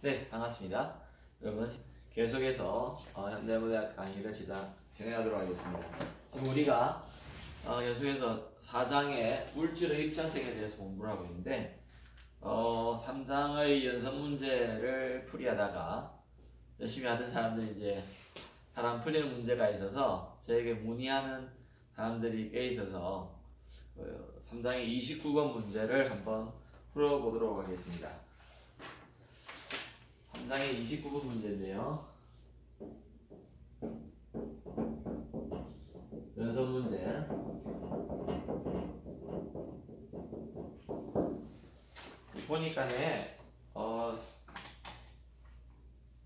네, 반갑습니다. 여러분, 계속해서 현대무대학 강의를 진행하도록 하겠습니다. 지금 우리가 계속해서 4장의 물질의 입자성에 대해서 공부를 하고 있는데 3장의 연습 문제를 풀이하다가 열심히 하던 사람들이 이제 잘 안 풀리는 문제가 있어서 저에게 문의하는 사람들이 꽤 있어서 3장의 29번 문제를 한번 풀어보도록 하겠습니다. 3장의 29번 문제인데요. 연습 문제. 보니까네,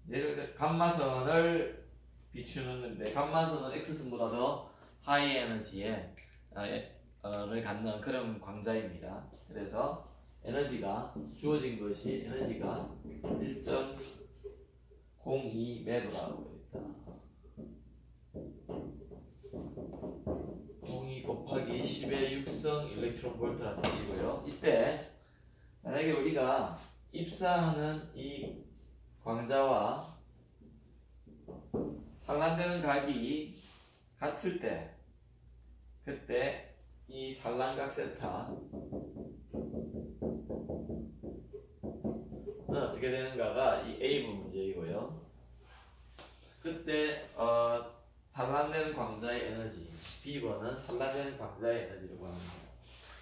예를 들어, 감마선을 비추는데, 감마선은 X선보다 더 하이 에너지에, 를 갖는 그런 광자입니다. 그래서, 에너지가 주어진 것이 에너지가 1.02 메가라고 있다. 02 곱하기 10의 6성 일렉트론 볼트라는 뜻이고요. 이때 만약에 우리가 입사하는 이 광자와 산란되는 각이 같을 때, 그때 이 산란각 세타는 어떻게 되는가가 이 A부 문제이고요. 그때 산란되는 광자의 에너지, B번은 산란되는 광자의 에너지를 구합니다.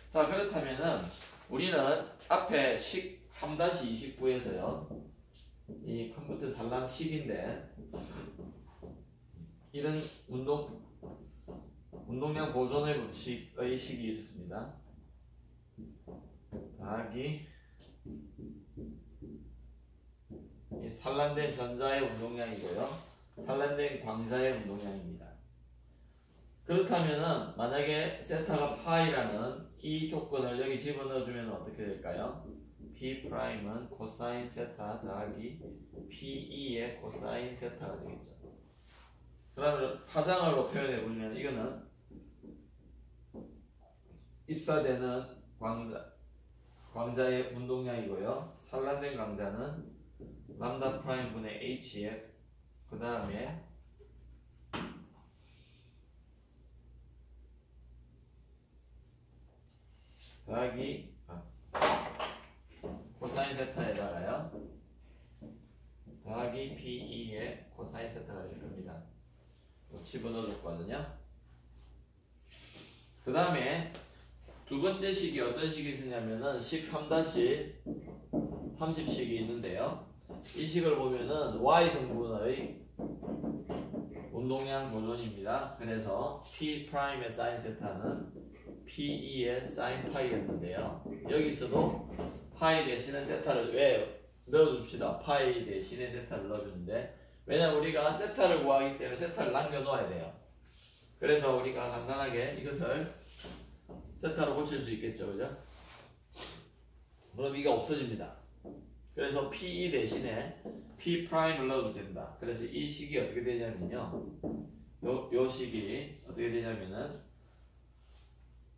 자, 그렇다면은 우리는 앞에 식 3-29에서요 이 컴퓨터 산란식인데 이런 운동량 보존의 법칙의 식이 있었습니다. 더하기 산란된 전자의 운동량이고요. 산란된 광자의 운동량입니다. 그렇다면은 만약에 세타가 파이라는 이 조건을 여기 집어넣어주면 어떻게 될까요? P'은 코사인 세타 더하기 PE의 코사인 세타가 되겠죠. 그러면 파장으로 표현해보면 이거는 입사되는 광자의 운동량이고요. 산란된 광자는 람다 프라임 분의 H에 그 다음에 더하기 코사인 세타에다가요 더하기 PE의 코사인 세타가 될 겁니다. 집어넣어줬거든요. 그 다음에 두 번째 식이 어떤 식이 있으냐면은 식 3-30식이 있는데요. 이 식을 보면은 Y 성분의 운동량 보존입니다. 그래서 P'의 사인 세타는 PE의 사인 파이였는데요. 여기서도 파이 대신에 세타를 왜 넣어줍시다. 파이 대신에 세타를 넣어주는데 왜냐면 우리가 세타를 구하기 때문에 세타를 남겨놓아야 돼요. 그래서 우리가 간단하게 이것을 세타로 고칠 수 있겠죠, 그죠? 그럼 이게 없어집니다. 그래서 PE 대신에 P'을 넣어도 된다. 그래서 이 식이 어떻게 되냐면요. 요 식이 어떻게 되냐면은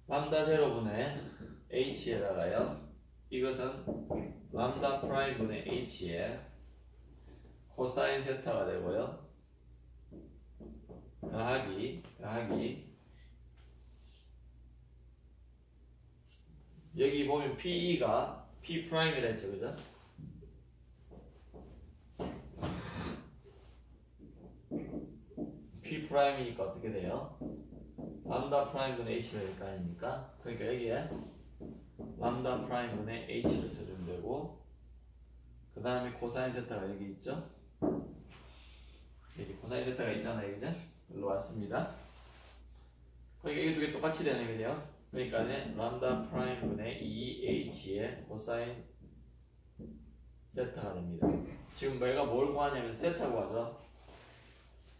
람다 제로분의 H에다가요. 이것은 람다 프라임 분의 H에 코사인 세타가 되고요. 더하기 여기 보면 PE가 P'이라 했죠, 그죠? P'이니까 어떻게 돼요? 람다 프라임 분의 H가 될거 아닙니까? 그러니까 여기에 람다 프라임 분의 H를 써주면 되고 그 다음에 코사인 세타가 여기 있죠? 여기 코사인 세타가 있잖아요, 그죠? 일로 왔습니다. 그러니까 이 두 개 똑같이 되는 거죠. 그러니까 람다 프라임 분의 2H의 코사인 세타가 됩니다. 지금 내가 뭘 구하냐면 세타 구하죠.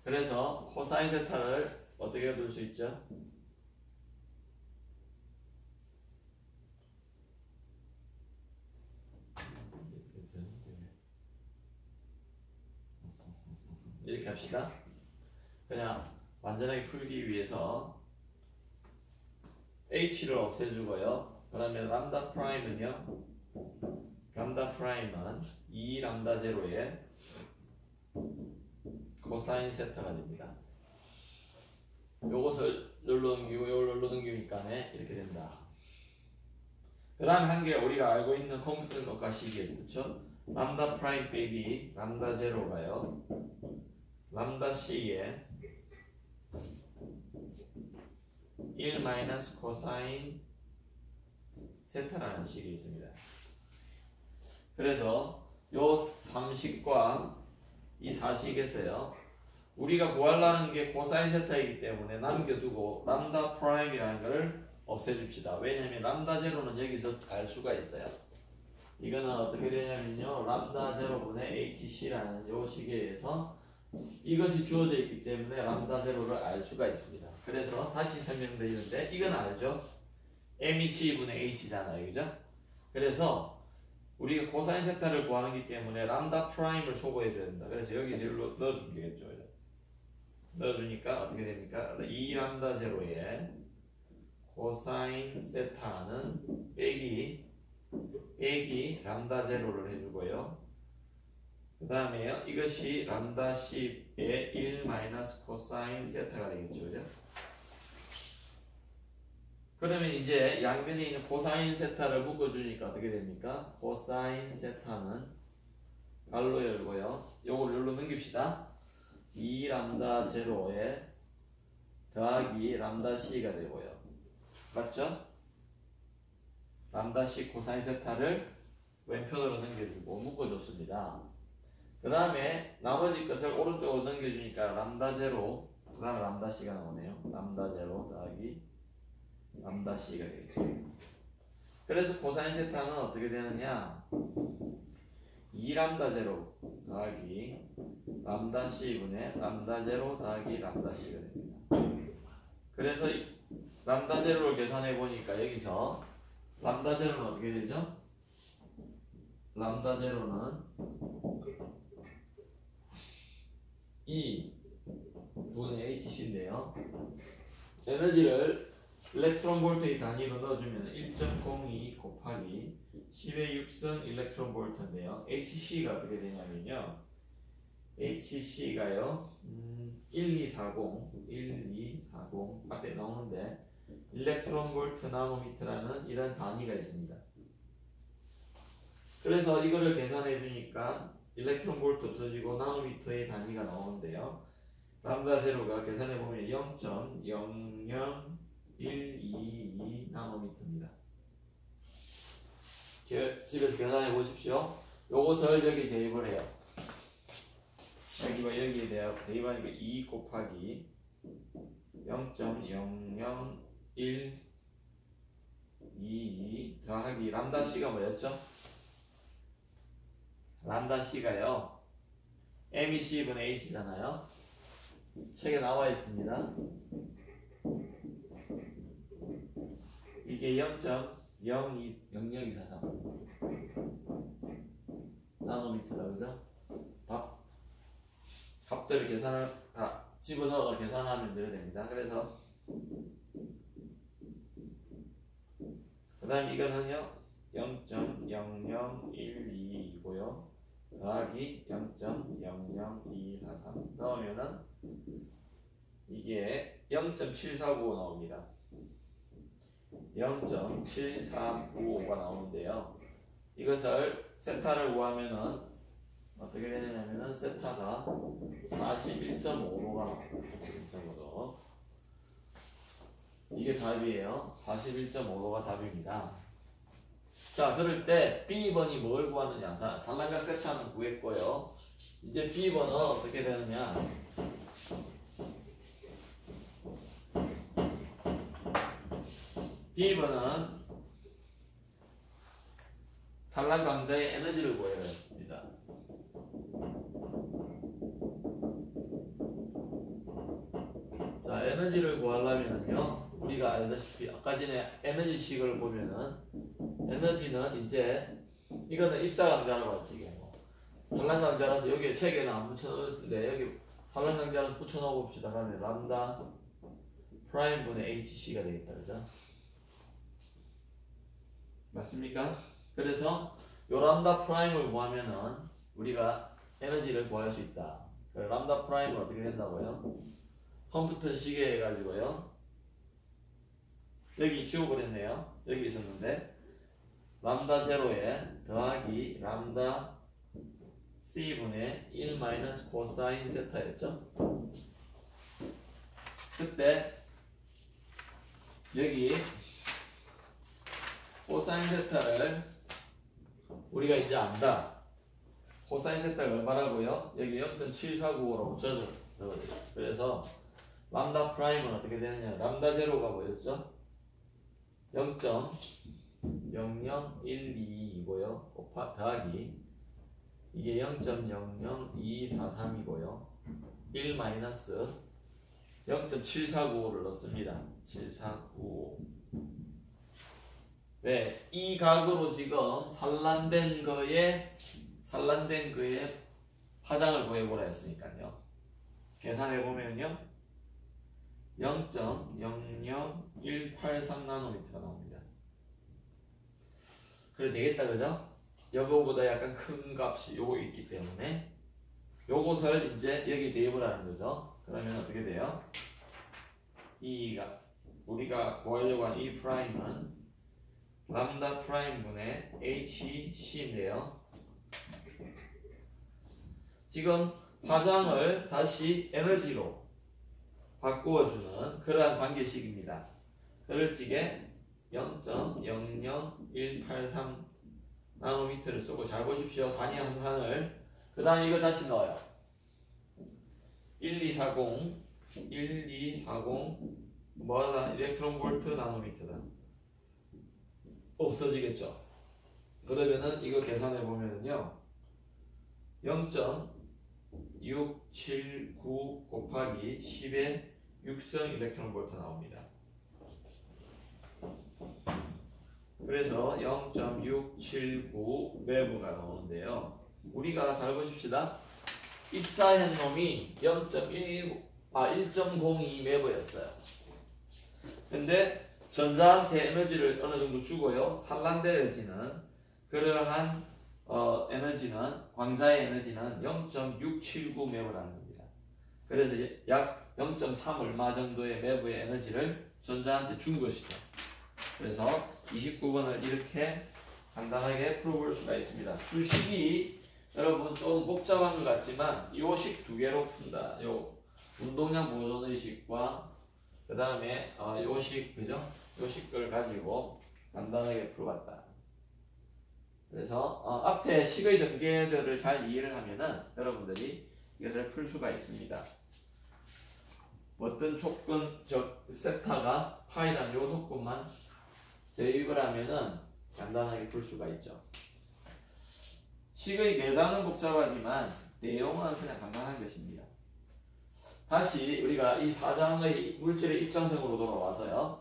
그래서 코사인 세타를 어떻게 둘 수 있죠? 이렇게 합시다. 그냥 완전하게 풀기 위해서 H를 없애주고요. 그러면 람다 프라임은요 람다 프라임은 2 람다 제로의 코사인 세타가 됩니다. 요것을 열로 넘기고 요걸 열로 넘기니까 이렇게 된다. 그 다음에 한 개 우리가 알고 있는 컴퓨터 것과 시계, 그쵸? 람다 프라임 빼기 람다 제로가요, 람다 C에 1 마이너스 코사인 세타라는 식이 있습니다. 그래서 요 3식과 이 4식에서요, 우리가 구하려는 게 코사인 세타이기 때문에 남겨두고 람다 프라임이라는 걸 없애줍시다. 왜냐면 람다 제로는 여기서 알 수가 있어요. 이거는 어떻게 되냐면요, 람다 제로분의 HC라는 요 식에 의해서 이것이 주어져 있기 때문에 람다 제로를 알 수가 있습니다. 그래서 다시 설명드리는데, 이건 알죠? MEC분의 H잖아요, 그죠? 그래서 우리가 코사인 세타를 구하기 때문에 람다 프라임을 소거해줘야 된다. 그래서 여기서 일로 넣어주면 되겠죠. 넣어주니까 어떻게 됩니까? 2 람다 제로에 코사인 세타는 빼기 람다 제로를 해주고요. 그 다음에요, 이것이 람다 C의 1 마이너스 코사인 세타가 되겠죠, 그죠? 그러면 이제 양변에 있는 코사인 세타를 묶어주니까 어떻게 됩니까? 코사인 세타는 갈로 열고요, 요걸 열로 넘깁시다. 2 람다 제로에 더하기 람다 C가 되고요. 맞죠? 람다 C 코사인 세타를 왼편으로 넘겨주고 묶어줬습니다. 그 다음에 나머지 것을 오른쪽으로 넘겨주니까 람다 제로, 그 다음에 람다 C가 나오네요. 람다 제로 더하기 람다 C가 되겠죠. 그래서 코사인 세타는 어떻게 되느냐, 2 람다 제로 더하기 람다 C분의 람다 제로 더하기 람다 C가 됩니다. 그래서 람다 제로를 계산해 보니까 여기서 람다 제로는 어떻게 되죠? 람다 제로는 2분의 HC인데요, 에너지를 일렉트론 볼트의 단위로 넣어주면 1.02 곱하기 10의 6승 일렉트론 볼트인데요, HC가 어떻게 되냐면요, HC가요 1240 앞에 나오는데 일렉트론 볼트 나노미터라는 이런 단위가 있습니다. 그래서 이거를 계산해 주니까 일렉트론 볼트 없어지고 나노미터의 단위가 나오는데요, 람다 제로가 계산해 보면 0.00122 나노미터입니다. 집에서 계산해 보십시오. 요것을 여기 대입을 해요. 여기에 대입하니까 2 곱하기 0.00122 더하기 람다 C가 뭐였죠? 람다 C가요 MEC분의 H잖아요. 책에 나와 있습니다. 이게 0.0243 나노미터다, 그죠? 값들을 계산을 다 집어넣어 계산하면 됩니다. 그래서 그 다음 이거는요 0.00122이고요 더하기 0.00243 넣으면은 이게 0.749 나옵니다. 0.7495가 나오는데요, 이것을 세타를 구하면은 어떻게 되냐면은 세타가 41.5도가 나옵니다. 41.5도. 이게 답이에요. 41.5도가 답입니다. 자, 그럴 때 B번이 뭘 구하느냐. 자, 산란각 세타는 구했고요. 이제 B번은 어떻게 되느냐. B번은 산란광자의 에너지를 구해야 합니다. 자, 에너지를 구하려면요, 우리가 알다시피 아까 전에 에너지식을 보면은 에너지는 이제 이거는 입사강자라고 했지. 산란강자라서 여기 책에는 안 붙여놓았는데 여기 산란강자라서 붙여넣어 봅시다. 그러면 람다 프라임 분의 HC가 되겠다, 그죠? 맞습니까? 그래서 요 람다 프라임을 구하면은 우리가 에너지를 구할 수 있다. 람다 프라임은 어떻게 된다고요? 컴퓨터 시계 해가지고요. 여기 지워버렸네요. 여기 있었는데 람다 제로에 더하기 람다 C분의 1 마이너스 코사인 세타였죠. 그때 여기 코사인 세타를 우리가 이제 안다. 코사인 세타가 얼마라고요? 여기 0.7495로 붙여줘. 그래서 람다 프라임은 어떻게 되느냐? 람다 제로가 뭐였죠? 0.0012이고요. 더하기 이게 0.000243이고요. 1 마이너스 0.7495를 넣습니다. 7495. 네, 이 각으로 지금 산란된 거에 파장을 구해보라 했으니까요. 계산해보면요. 0.00183나노미터가 나옵니다. 그래 되겠다, 그죠? 요거보다 약간 큰 값이 요거 있기 때문에 요것을 이제 여기 대입을 하는 거죠. 그러면 어떻게 돼요? 우리가 구하려고 한 이 프라임은 람다 프라임 분의 HC인데요. 지금 파장을 다시 에너지로 바꾸어주는 그러한 관계식입니다. 그럴 적에 0.00183 나노미터를 쓰고 잘 보십시오. 단위 항상을. 그 다음에 이걸 다시 넣어요. 1240 뭐하다? 일렉트론 볼트 나노미터다. 없어지겠죠. 그러면은 이거 계산해 보면은요 0.679 곱하기 10의 6성 일렉트론 볼트 나옵니다. 그래서 0.679 매브가 나오는데요. 우리가 잘 보십시다. 입사한 놈이 1.02 매브였어요. 근데 전자한테 에너지를 어느 정도 주고요. 산란되어지는 그러한 에너지는 광자의 에너지는 0.679 매브라는 겁니다. 그래서 약 0.3 얼마 정도의 매브의 에너지를 전자한테 준 것이죠. 그래서 29번을 이렇게 간단하게 풀어볼 수가 있습니다. 수식이 여러분 좀 복잡한 것 같지만 이 식 두 개로 푼다. 요 운동량 보존의식과 그 다음에 요식, 그죠? 요식을 가지고 간단하게 풀어봤다. 그래서 앞에 식의 전개들을 잘 이해를 하면은 여러분들이 이것을 풀 수가 있습니다. 어떤 조건적 세타가 파이라는 요 조건만 대입을 하면은 간단하게 풀 수가 있죠. 식의 계산은 복잡하지만 내용은 그냥 간단한 것입니다. 다시 우리가 이 4장의 물질의 입장성으로 돌아와서요.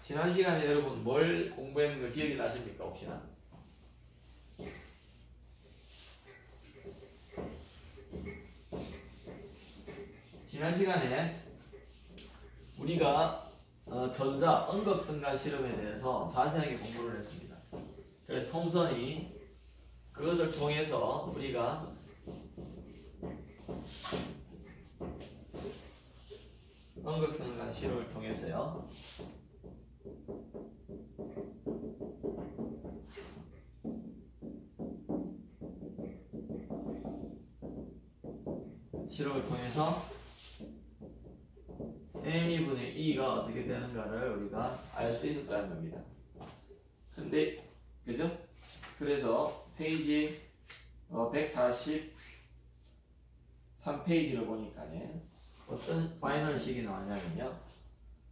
지난 시간에 여러분 뭘 공부했는 거 기억이 나십니까 혹시나? 지난 시간에 우리가 전자 음극성간 실험에 대해서 자세하게 공부를 했습니다. 그래서 톰슨이 그것을 통해서 우리가 음극성간 실험을 통해서요. 실험을 통해서 m분의 2가 어떻게 되는가를 우리가 알 수 있었다는 겁니다. 근데 그죠? 그래서 페이지 143페이지를 보니까 어떤 파이널 식이 나왔냐면요.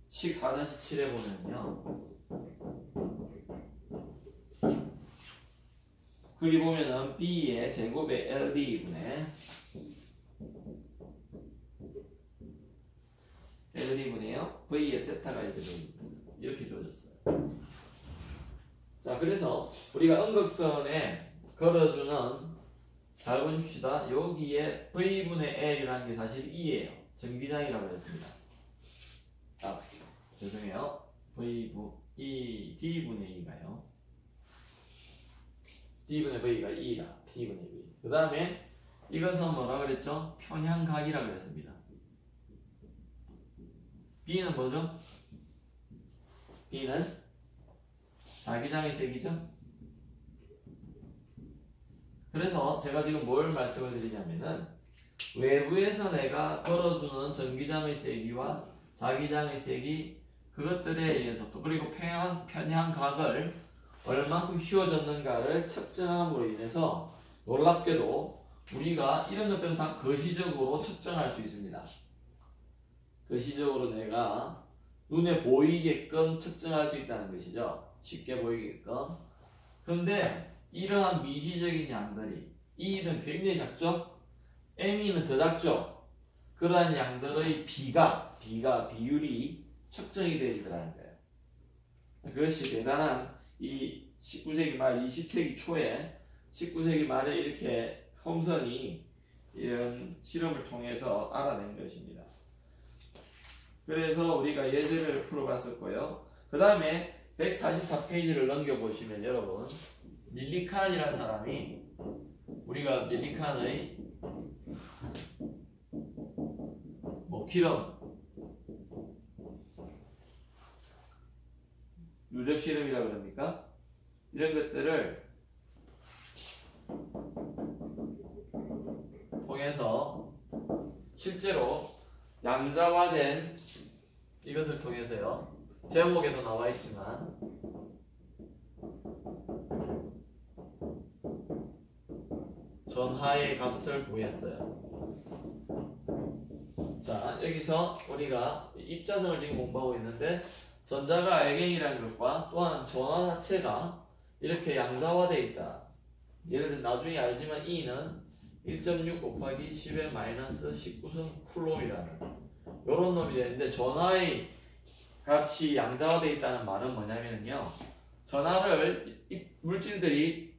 식 4-7에 보면요. 거기 보면은 B의 제곱의 LD분의 LD분의요. V의 세타가 이렇게 주어졌어요. 자, 그래서 우리가 음극선에 걸어주는, 잘 보십시다. 여기에 V분의 L이라는 게 사실 2예요. 전기장이라고 했습니다. 죄송해요. D분의 2가요. D분의 V가 2라. D분의 V. 그 다음에 이것은 뭐라 그랬죠? 편향각이라 그랬습니다. B는 뭐죠? B는 자기장의 색이죠? 그래서 제가 지금 뭘 말씀을 드리냐면은 외부에서 내가 걸어주는 전기장의 세기와 자기장의 세기 그것들에 의해서 또 그리고 편향각을 얼만큼 휘어졌는가를 측정함으로 인해서 놀랍게도 우리가 이런 것들은 다 거시적으로 측정할 수 있습니다. 거시적으로 내가 눈에 보이게끔 측정할 수 있다는 것이죠. 쉽게 보이게끔. 근데 이러한 미시적인 양들이 E는 굉장히 작죠? M이는 더 작죠? 그러한 양들의 비율이 측정이 되지더라는 거예요. 그것이 대단한 이 19세기 말 20세기 초에 19세기 말에 이렇게 홈선이 이런 실험을 통해서 알아낸 것입니다. 그래서 우리가 예제를 풀어봤었고요. 그 다음에 144페이지를 넘겨보시면 여러분 밀리칸이라는 사람이 우리가 밀리칸의 기름 누적 실험이라 그럽니까? 이런 것들을 통해서 실제로 양자화된 이것을 통해서요. 제목에도 나와 있지만 전하의 값을 구했어요. 자, 여기서 우리가 입자성을 지금 공부하고 있는데 전자가 알갱이라는 것과 또한 전하 자체가 이렇게 양자화되어 있다. 예를 들어 나중에 알지만 E는 1.6 곱하기 10의 마이너스 19승 쿨롬이라는 이런 놈이 되는데 전하의 값이 양자화되어 있다는 말은 뭐냐면요. 전하를 물질들이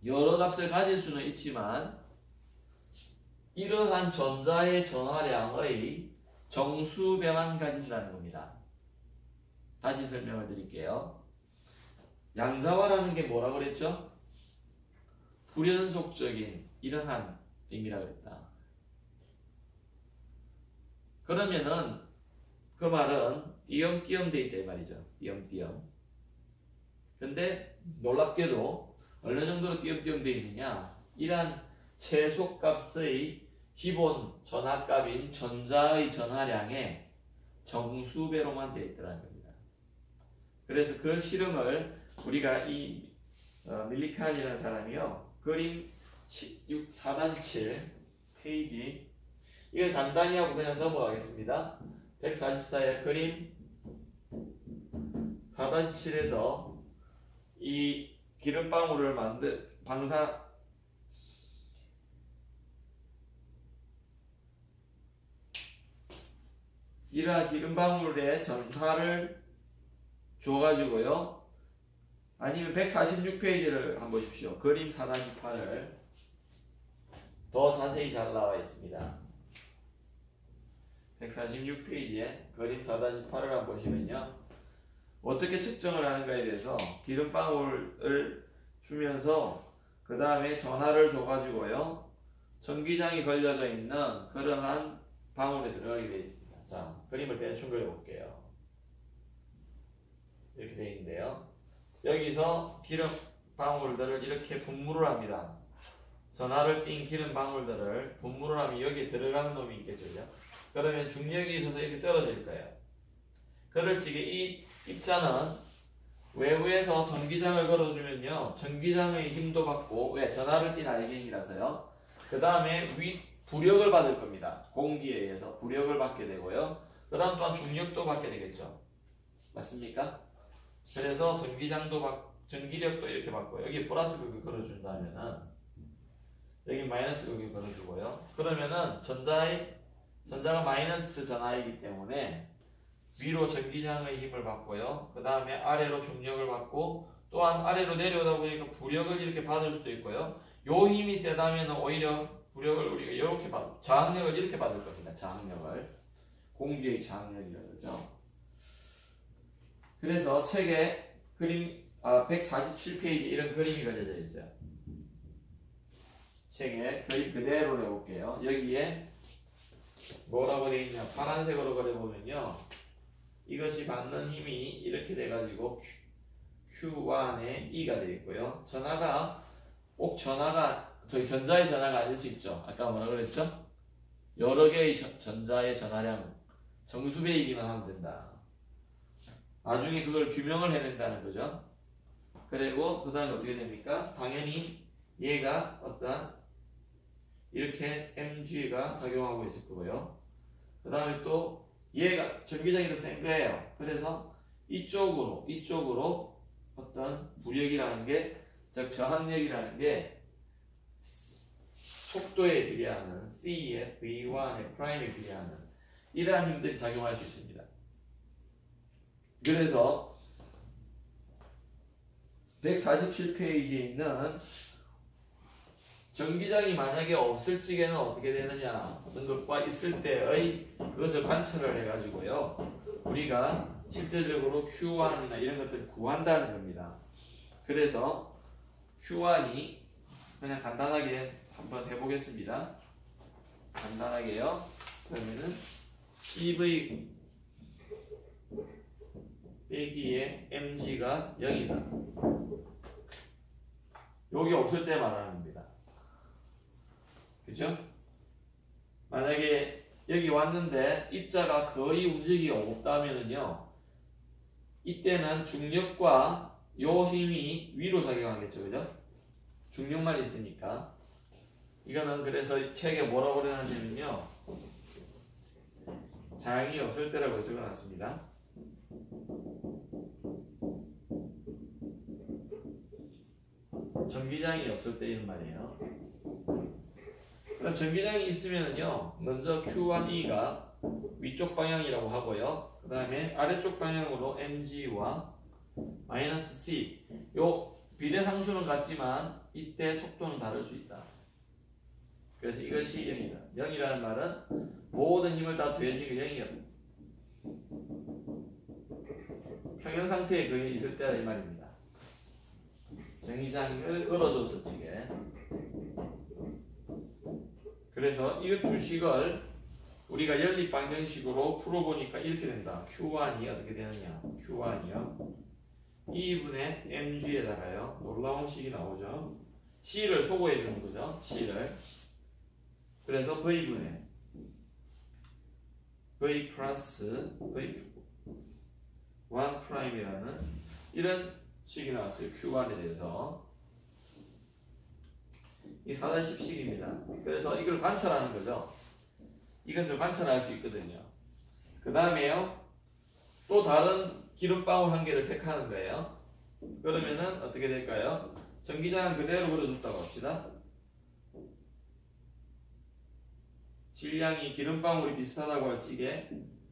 여러 값을 가질 수는 있지만 이러한 전자의 전하량의 정수배만 가진다는 겁니다. 다시 설명을 드릴게요. 양자화라는 게 뭐라 그랬죠? 불연속적인 이러한 의미라 그랬다. 그러면은 그 말은 띄엄띄엄 돼 있다 이 말이죠. 띄엄띄엄. 근데 놀랍게도 어느 정도로 띄엄띄엄 돼 있느냐? 이러한 최소값의 기본 전하값인 전자의 전하량의 정수배로만 되어 있더라는 겁니다. 그래서 그 실험을 우리가 이 밀리칸이라는 사람이요. 그림 4-7 페이지 이걸 간단히 하고 그냥 넘어가겠습니다. 144의 그림 4-7에서 이 기름방울을 이러한 기름방울에 전하를 줘가지고요. 아니면 146페이지를 한번 보십시오. 그림 4-8을 더 자세히 잘 나와 있습니다. 146페이지에 그림 4-8을 한번 보시면요. 어떻게 측정을 하는가에 대해서 기름방울을 주면서 그 다음에 전하를 줘가지고요. 전기장이 걸려져 있는 그러한 방울에 들어가게 되어 있습니다. 자, 그림을 대충 그려볼게요. 이렇게 되어 있는데요. 여기서 기름 방울들을 이렇게 분무를 합니다. 전하를 띈 기름 방울들을 분무를 하면 여기에 들어가는 놈이 있겠죠. 그러면 중력이 있어서 이렇게 떨어질 거예요. 그럴 적에 이 입자는 외부에서 전기장을 걸어주면요. 전기장의 힘도 받고, 왜? 전하를 띤 알갱이라서요. 그 다음에 부력을 받을 겁니다. 공기에 의해서 부력을 받게 되고요. 그 다음 또한 중력도 받게 되겠죠. 맞습니까? 그래서 전기력도 이렇게 받고 여기 플러스 극을 걸어준다면은 여기 마이너스 극을 걸어주고요. 그러면은 전자가 마이너스 전하이기 때문에 위로 전기장의 힘을 받고요. 그 다음에 아래로 중력을 받고 또한 아래로 내려오다 보니까 부력을 이렇게 받을 수도 있고요. 요 힘이 세다면 오히려 부력을 우리가 이렇게 저항력을 이렇게 받을 겁니다. 저항력을 공기의 저항력이라고 그러죠. 그래서 책에 그림 147페이지 이런 그림이 그려져 있어요. 책에 거의 그대로 내볼게요. 여기에 뭐라고 되어 있냐? 파란색으로 그려보면요. 이것이 받는 힘이 이렇게 돼가지고 Q1에 E가 되어 있고요. 전하가 꼭 저희 전자의 전하가 아닐 수 있죠. 아까 뭐라 그랬죠? 여러 개의 전자의 전하량 정수배이기만 하면 된다. 나중에 그걸 규명을 해낸다는 거죠. 그리고 그 다음에 어떻게 됩니까? 당연히 얘가 어떤 이렇게 mg가 작용하고 있을 거고요. 그 다음에 또 얘가 전기장이 더 센 거예요. 그래서 이쪽으로 어떤 부력이라는 게, 즉 저항력이라는 게 속도에 비례하는 C의 V1의 프라임에 비례하는 이러한 힘들이 작용할 수 있습니다. 그래서 147페이지에 있는 전기장이 만약에 없을 적에는 어떻게 되느냐 하는 것과 있을 때의 그것을 관찰을 해가지고요. 우리가 실제적으로 Q1이나 이런 것들을 구한다는 겁니다. 그래서 Q1이 그냥 간단하게 한번 해보겠습니다. 간단하게요. 그러면은 CV 빼기에 mg가 0이다. 여기 없을 때 말하는 겁니다. 그죠? 만약에 여기 왔는데 입자가 거의 움직이기 없다면은요, 이때는 중력과 요 힘이 위로 작용하겠죠. 그죠? 중력만 있으니까. 이거는 그래서 책에 뭐라고 그러냐면요, 장이 없을 때라고 적어놨습니다. 전기장이 없을 때 이런 말이에요. 그럼 전기장이 있으면은요, 먼저 Q1E가 위쪽 방향이라고 하고요. 그 다음에 아래쪽 방향으로 mg와 마이너스 c. 요 비례상수는 같지만 이때 속도는 다를 수 있다. 그래서 이것이 0이다. 0이라는 말은 모든 힘을 다 더해지고 0이다. 평형 상태에 거의 있을 때다 이 말입니다. 전기장을 걸어줬을 적에. 그래서 이 두 식을 우리가 연립 방정식으로 풀어보니까 이렇게 된다. Q1이 어떻게 되느냐? Q1이요. 2분의 mg에다가요. 놀라운 식이 나오죠. C를 소거해 주는 거죠. C를. 그래서 V분의 V 플러스 V 1'이라는 이런 식이 나왔어요. Q1에 대해서. 이 4-10식입니다. 그래서 이걸 관찰하는 거죠. 이것을 관찰할 수 있거든요. 그 다음에요, 또 다른 기름방울 한 개를 택하는 거예요. 그러면은 어떻게 될까요? 전기장은 그대로 그려줬다고 합시다. 질량이 기름방울이 비슷하다고 할 적에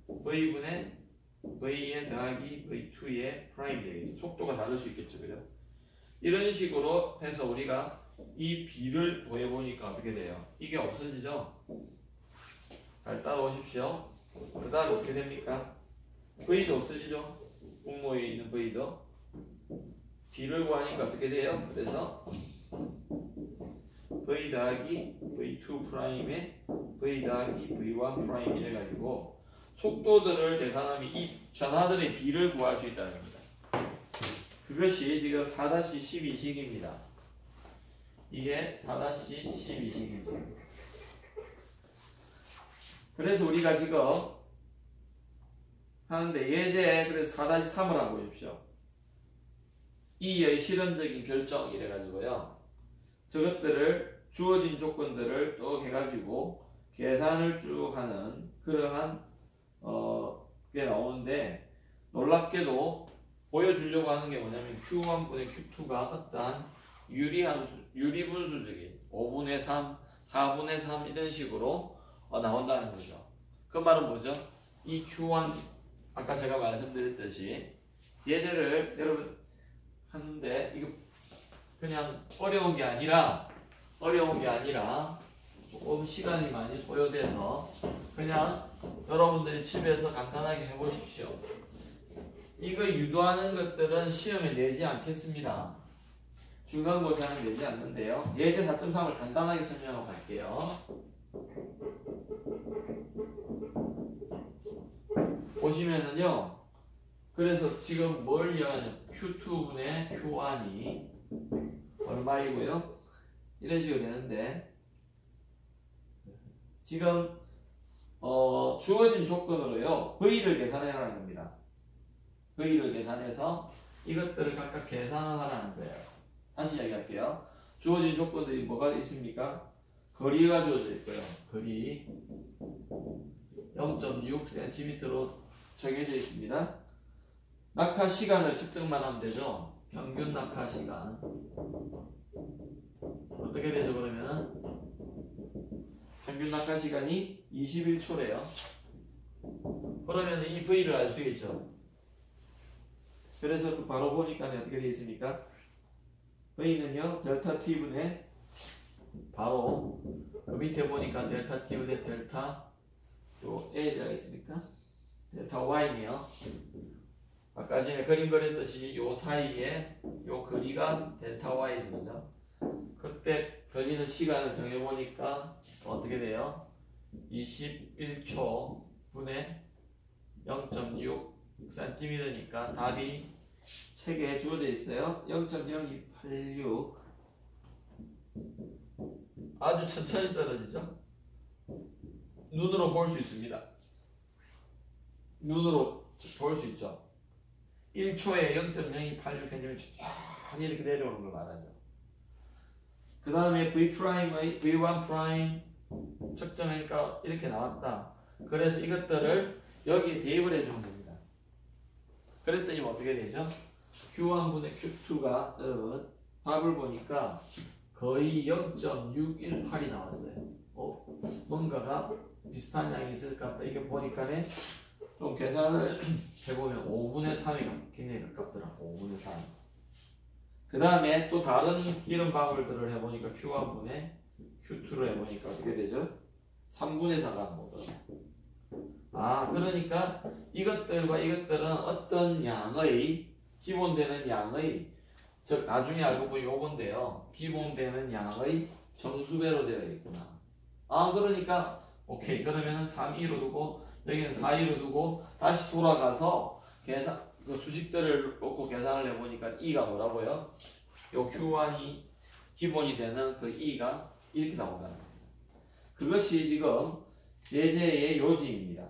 V분의 V에 더하기 V2의 프라임 되겠죠. 속도가 다를 수 있겠죠. 그죠? 이런 식으로 해서 우리가 이 B를 더해보니까 어떻게 돼요? 이게 없어지죠? 잘 따라오십시오. 그 다음에 어떻게 됩니까? V도 없어지죠? 분모에 있는 V도. B를 구하니까 어떻게 돼요? 그래서 V 더하기 V2 프라임에 V 더하기 V1 프라임 이래가지고 속도들을 계산하면 이 전하들의 B를 구할 수 있다는 겁니다. 그것이 지금 4-12식입니다. 이게 4-12식입니다. 그래서 우리가 지금 하는데 예제 그래서 4-3을 한번 보십시오. 이의 실험적인 결정 이래가지고요. 저것들을 주어진 조건들을 또 해가지고 계산을 쭉 하는 그러한 게 나오는데, 놀랍게도 보여주려고 하는 게 뭐냐면 Q1분의 Q2가 어떠한 유리분수적인 5분의 3, 4분의 3 이런 식으로 나온다는 거죠. 그 말은 뭐죠? 이 Q1 아까 제가 말씀드렸듯이 예제를 여러분 하는데 이거 그냥 어려운 게 아니라 조금 시간이 많이 소요돼서 그냥 여러분들이 집에서 간단하게 해보십시오. 이거 유도하는 것들은 시험에 내지 않겠습니다. 중간고사는 내지 않는데요. 예제 4.3을 간단하게 설명하고 갈게요. 보시면은요. 그래서 지금 뭘 이해하냐면 Q2분의 Q1이 얼마이고요? 이런 식으로 되는데 지금 주어진 조건으로요. V를 계산해라는 겁니다. V를 계산해서 이것들을 각각 계산을 하라는 거예요. 다시 이야기할게요. 주어진 조건들이 뭐가 있습니까? 거리가 주어져 있고요. 거리 0.6cm로 정해져 있습니다. 낙하 시간을 측정만 하면 되죠. 평균 낙하 시간 어떻게 되죠? 그러면은 평균 낙하 시간이 21초래요. 그러면 이 V를 알 수 있죠. 그래서 그 바로 보니까 어떻게 되어 있습니까? V는요 델타 T분의 바로 그 밑에 보니까 델타 T분의 델타 요 A가 있습니까? 델타 Y네요. 아까 전에 그림 그렸듯이 요 사이에 요 거리가 델타 Y죠. 그때 걸리는 시간을 정해보니까 어떻게 돼요? 21초 분의 0.6cm니까 답이 책에 주어져 있어요. 0.0286 아주 천천히 떨어지죠. 눈으로 볼 수 있습니다. 눈으로 볼 수 있죠. 1초에 0.0286cm 이렇게 내려오는 걸 말하죠. 그 다음에 V1' 측정하니까 이렇게 나왔다. 그래서 이것들을 여기에 대입을 해주면 됩니다. 그랬더니 어떻게 되죠? Q1분의 Q2가 여러분 답을 보니까 거의 0.618이 나왔어요. 뭔가가 비슷한 양이 있을 것 같다. 이게 보니까 좀 계산을 해보면 5분의 3이 굉장히 가깝더라고. 5분의 3. 그 다음에 또 다른 이런 방울들을 해보니까 Q1분의 Q2를 해보니까 어떻게 되죠? 3분의 4가 나오더라고. 그러니까 이것들과 이것들은 어떤 양의 기본되는 양의 즉 나중에 알고 보니 요건데요. 기본되는 양의 정수배로 되어 있구나. 그러니까 오케이. 그러면은 3,2로 두고 여기는 4,2로 두고 다시 돌아가서 계산 그 수식들을 놓고 계산을 해보니까 2가 뭐라고요? 요 Q1이 기본이 되는 그 2가 이렇게 나온다는 겁니다. 그것이 지금 예제의 요지입니다.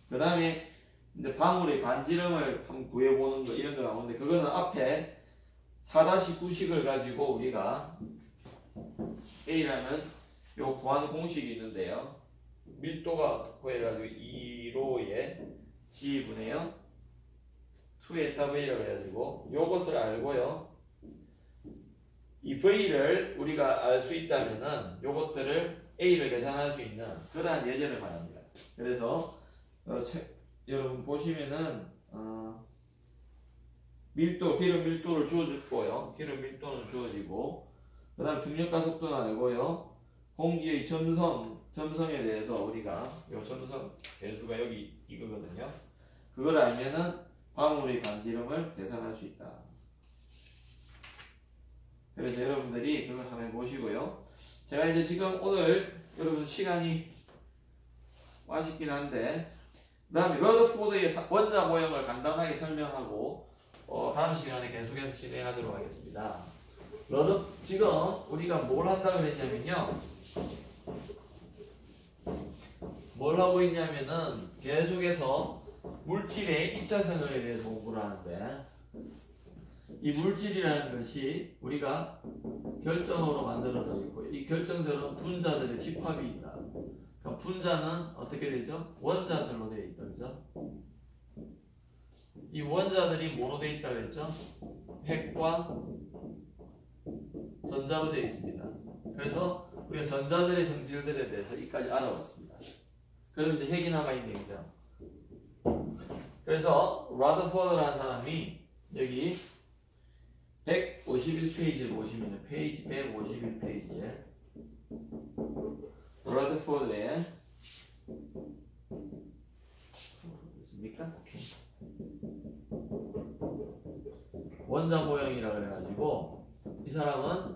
그 다음에 이제 방울의 반지름을 한번 구해보는 거 이런 거 나오는데 그거는 앞에 4-9식을 가지고 우리가 A라는 요 구하는 공식이 있는데요. 밀도가 구해가지고 2로에 G분의 2에타 V라고 해가지고 요것을 알고요. 이 V를 우리가 알 수 있다면은 요것들을 A를 계산할 수 있는 그러한 예제를 말합니다. 그래서 여러분 보시면은 기름 밀도를 주어줬고요. 기름 밀도는 주어지고 그 다음 중력가속도는 알고요. 공기의 점성에 대해서 우리가 요 점성 배수가 여기 이거거든요. 그걸 알면은 방울의 반지름을 계산할 수 있다. 그래서 여러분들이 그걸 한번 보시고요. 제가 이제 지금 오늘 여러분 시간이 아쉽긴 한데 그 다음에 러더포드의 원자 모형을 간단하게 설명하고 다음 시간에 계속해서 진행하도록 하겠습니다. 지금 우리가 뭘 한다고 그랬냐면요. 뭘 하고 있냐면은 계속해서 물질의 입자성에 대해서 공부를 하는데 이 물질이라는 것이 우리가 결정으로 만들어져 있고 이 결정들은 분자들의 집합이 있다. 그러니까 분자는 어떻게 되죠? 원자들로 되어 있다. 그죠? 이 원자들이 뭐로 되어 있다고 했죠? 핵과 전자로 되어 있습니다. 그래서 우리가 전자들의 성질들에 대해서 이까지 알아봤습니다. 그럼 이제 핵이 남아있는 얘기죠. 그래서 라더포드라는 사람이 여기 151페이지를 보시면 페이지 151페이지에 라더포드의 있습니까? 오케이. 원자 모형이라 그래가지고 이 사람은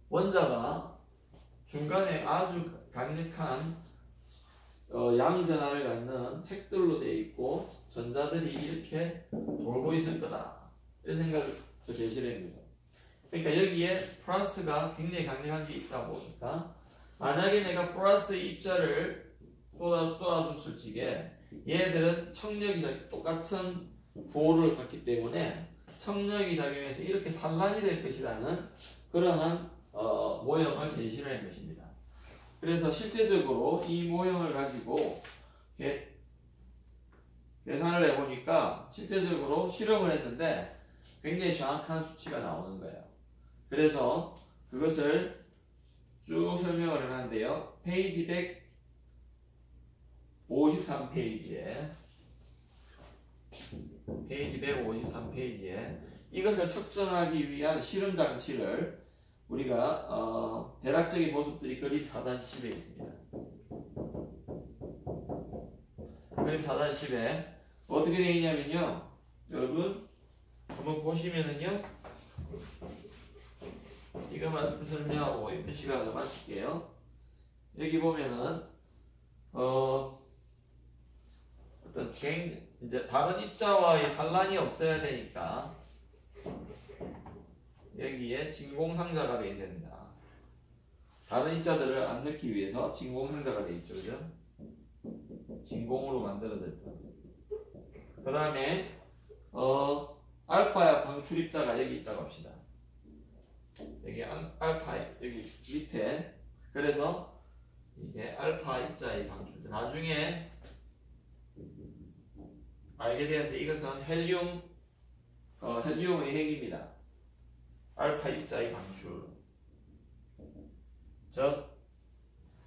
원자가 중간에 아주 강력한 양전하를 갖는 핵들로 되어 있고 전자들이 이렇게 돌고 있을 거다 이런 생각을 제시를 한 거죠. 그러니까 여기에 플러스가 굉장히 강력한 게 있다 보니까 만약에 내가 플러스 입자를 쏟아줬을 적에 얘들은 청력이 똑같은 부호를 갖기 때문에 청력이 작용해서 이렇게 산란이 될 것이라는 그러한 모형을 제시를 한 것입니다. 그래서 실제적으로 이 모형을 가지고 계산을 해보니까 실제적으로 실험을 했는데 굉장히 정확한 수치가 나오는 거예요. 그래서 그것을 쭉 설명을 해놨는데요. 페이지 153페이지에 페이지 153페이지에 이것을 측정하기 위한 실험 장치를 우리가 대략적인 모습들이 그림 4-10에 있습니다. 그림 4-10에 어떻게 되어 있냐면요. 여러분 한번 보시면은요. 이거만 설명하고 이번 시간을 마칠게요. 여기 보면은 어떤 이제 다른 입자와의 산란이 없어야 되니까 여기에 진공상자가 되어 있습니다. 다른 입자들을 안 넣기 위해서 진공상자가 되어 있죠, 그죠? 진공으로 만들어졌다. 그 다음에 알파 방출 입자가 여기 있다고 합시다. 여기 알파 여기 밑에 그래서 이게 알파 입자의 방출. 나중에 알게 되는데 이것은 헬륨의 핵입니다. 알파 입자의 방출. 즉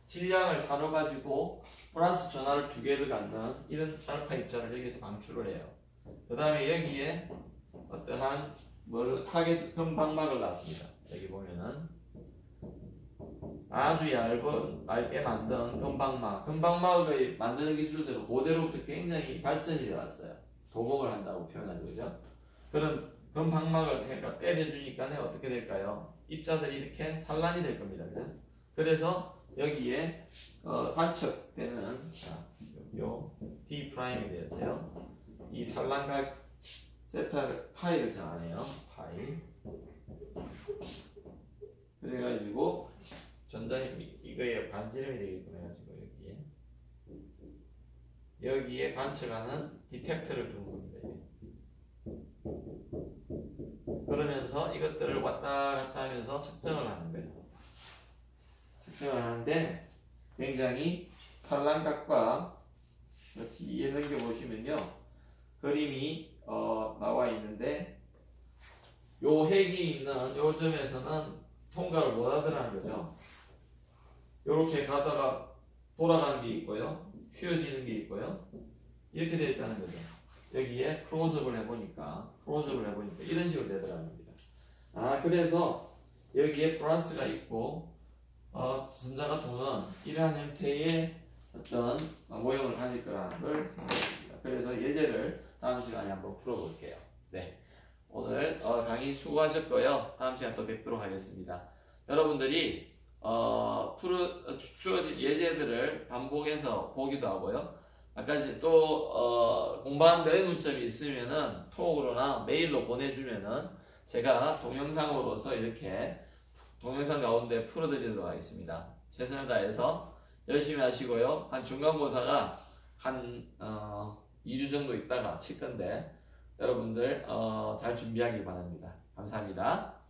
질량을 사로 가지고 플러스 전하를 두 개를 갖는 이런 알파 입자를 여기서 방출을 해요. 그 다음에 여기에 어떠한 타겟 금방막을 놨습니다. 여기 보면은 아주 얇게 만든 금방막을 만드는 기술대로 그대로부터 굉장히 발전이 되었어요. 도금을 한다고 표현하죠, 그죠? 그런 금방막을 때려주니까 어떻게 될까요? 입자들이 이렇게 산란이 될 겁니다, 그죠? 그래서 여기에 관측되는 요 D'이 되었어요. 이 산란각 세타를 파이를 정하네요. 파이. 그래가지고 전자힘 이거에 반지름이 되게끔 해가지고 여기에 관측하는 디텍터를 두는 겁니다. 그러면서 이것들을 왔다 갔다 하면서 측정을 하는 거예요. 측정을 하는데 굉장히 산란각과 같이 이해 넘겨보시면요. 그림이 나와 있는데 요 핵이 있는 요 점에서는 통과를 못 하더라는 거죠. 요렇게 가다가 돌아가는 게 있고요. 휘어지는 게 있고요. 이렇게 되어 있다는 거죠. 여기에 클로즈업을 해보니까 이런 식으로 되더라는 겁니다. 그래서 여기에 플러스가 있고 전자가 도는 이러한 형태의 어떤 모형을 가질 거라는 걸 생각했습니다. 그래서 예제를 다음 시간에 한번 풀어볼게요. 네, 오늘 강의 수고하셨고요. 다음 시간에 또 뵙도록 하겠습니다. 여러분들이 주어진 예제들을 반복해서 보기도 하고요. 아까 또 공부하는 데 의문점이 있으면은 톡으로나 메일로 보내주면은 제가 동영상으로서 이렇게 동영상 가운데 풀어드리도록 하겠습니다. 최선을 다해서 열심히 하시고요. 한 중간고사가 한 2주 정도 있다가 칠 건데 여러분들 잘 준비하길 바랍니다. 감사합니다.